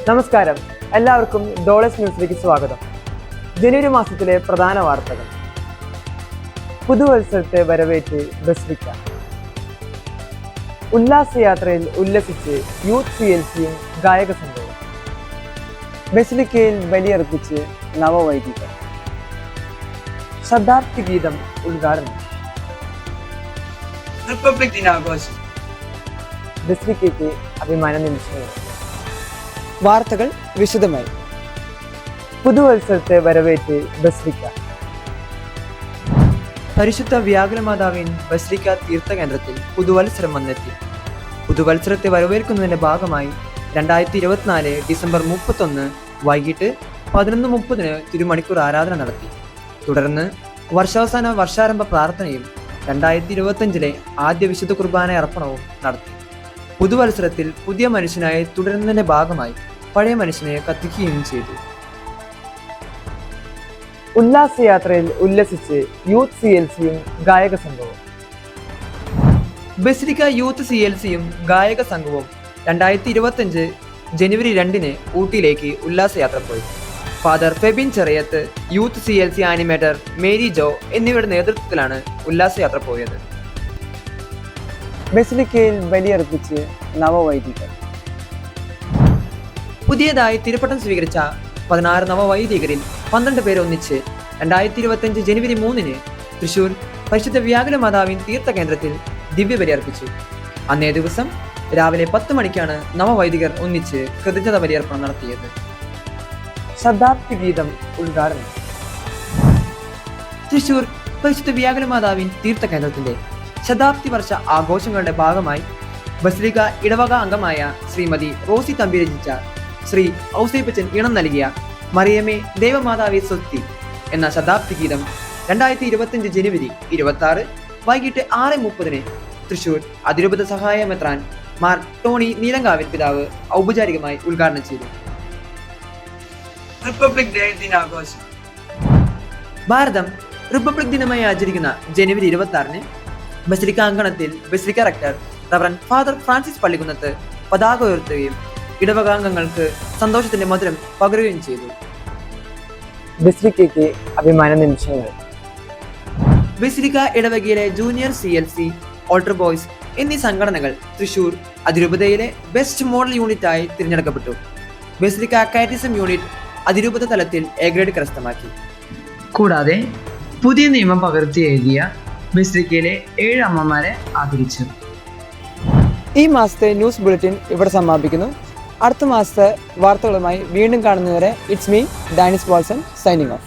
നമസ്കാരം, എല്ലാവർക്കും ഡോളേഴ്സ് ന്യൂസിലേക്ക് സ്വാഗതം. ജനുവരി മാസത്തിലെ പ്രധാന വാർത്തകൾ. പുതുവത്സരത്തെ വരവേറ്റ് ബസിലിക്ക. ഉല്ലാസയാത്രയിൽ ഉല്ലസിച്ച് യൂത്ത് CLCയും ഗായക സംഘവും. ബസിലിക്കയിൽ ബലിയർപ്പിച്ച് നവവൈദികർ. ശതാബ്ദി ഗീതം ഉദ്ഘാടനം. റിപ്പബ്ലിക് ദിനാഘോഷം. ബസിലിക്കയ്ക്ക് അഭിമാന നിമിഷങ്ങൾ. വാർത്തകൾ വിശദമായി. പുതുവത്സരത്തെ വരവേറ്റ് ബസിലിക്ക. പരിശുദ്ധ വ്യാകുലമാതാവിൻ ബസിലിക്ക തീർത്ഥകേന്ദ്രത്തിൽ പുതുവത്സരം വന്നെത്തി. പുതുവത്സരത്തെ വരവേൽക്കുന്നതിന്റെ ഭാഗമായി 2024 ഡിസംബർ 31 വൈകിട്ട് 11:30 തിരുമണിക്കൂർ ആരാധന നടത്തി. തുടർന്ന് വർഷാവസാന വർഷാരംഭ പ്രാർത്ഥനയും 2025 ആദ്യ വിശുദ്ധ കുർബാന അർപ്പണവും നടത്തി. പുതുവത്സരത്തിൽ പുതിയ മനുഷ്യനായി തുടരുന്നതിന്റെ ഭാഗമായി പഴയ മനുഷ്യനെ കത്തിക്കുകയും ചെയ്തു. ഉല്ലാസയാത്രയിൽ ഉല്ലസിച്ച് യൂത്ത് CLCയും ഗായക സംഘവും. ബസിലിക്ക യൂത്ത് CLCയും ഗായക സംഘവും 2025 ജനുവരി 2 ഊട്ടിയിലേക്ക് ഉല്ലാസയാത്ര പോയി. Father Febin Cheriyath, youth CLC animator Mary Jo എന്നിവരുടെ നേതൃത്വത്തിലാണ് ഉല്ലാസയാത്ര പോയത്. ബസിലിക്കയിൽ ബലിയർപ്പിച്ച് നവവൈദികർ. പുതിയതായി തിരുപ്പട്ടം സ്വീകരിച്ച 16 നവവൈദികരിൽ 12 പേര് ഒന്നിച്ച് 2025 ജനുവരി 3 തൃശൂർ പരിശുദ്ധ വ്യാകുലമാതാവിൻ തീർത്ഥകേന്ദ്രത്തിൽ ദിവ്യബലി അർപ്പിച്ചു. അന്നേ ദിവസം രാവിലെ 10 മണിക്കാണ് നവവൈദികർ ഒന്നിച്ച് കൃതജ്ഞത ബലിയർപ്പണം നടത്തിയത്. ശതാബ്ദി ഗീതം ഉദ്ഘാടനം. തൃശൂർ പരിശുദ്ധ വ്യാകുലമാതാവിൻ തീർത്ഥകേന്ദ്രത്തിന്റെ ശതാബ്ദി വർഷ ആഘോഷങ്ങളുടെ ഭാഗമായി ബസിലിക്ക ഇടവക അംഗമായ ശ്രീമതി റോസി തമ്പി രചിച്ച ശ്രീ ഔസേപ്പച്ചൻ ഈണം നൽകിയ മറിയമേ ദേവമാതാവേ സ്വസ്തി എന്ന ശതാബ്ദി ഗീതം 2025 ജനുവരി 26 വൈകിട്ട് 6:30 തൃശൂർ അതിരൂപത സഹായ മെത്രാൻ മാർ ടോണി നീലങ്കാവിൽ പിതാവ് ഔപചാരികമായി ഉദ്ഘാടനം ചെയ്തു. റിപ്പബ്ലിക് ഡേ ദിനാഘോഷം. ഭാരതം റിപ്പബ്ലിക് ദിനമായി ആചരിക്കുന്ന ജനുവരി 26 ബസിലിക്ക അങ്കണത്തിൽ basilica rector reverend father Francis Pallikkunnath പതാക ഉയർത്തുകയും ഇടവകാംഗങ്ങൾക്ക് സന്തോഷത്തിന്റെ മധുരം പകരുകയും ചെയ്തു. ബസിലിക്കയ്ക്ക് അഭിമാന നിമിഷങ്ങൾ. ബസിലിക്ക ഇടവകയിലെ ജൂനിയർ CLC, ഓൾട്ടർ ബോയ്സ് എന്നീ സംഘടനകൾ തൃശൂർ അതിരൂപതയിലെ ബെസ്റ്റ് മോഡൽ യൂണിറ്റായി തിരഞ്ഞെടുക്കപ്പെട്ടു. ബസിലിക്ക കാറ്റിസം യൂണിറ്റ് അതിരൂപത തലത്തിൽ A ഗ്രേഡ് കരസ്ഥമാക്കി. കൂടാതെ പുതിയ നിയമം പകർത്തി എഴുതിയ ബസിലിക്കയിലെ 7 അമ്മമാരെ ആദരിച്ചു. ഈ മാസത്തെ ന്യൂസ് ബുള്ളറ്റിൻ ഇവിടെ സമാപിക്കുന്നു. അടുത്ത മാസത്തെ വാർത്തകളുമായി വീണ്ടും കാണുന്നവരെ ഇറ്റ്സ് മീ ഡാനിസ് വാൾസൺ സൈനിങ് ഓഫ്.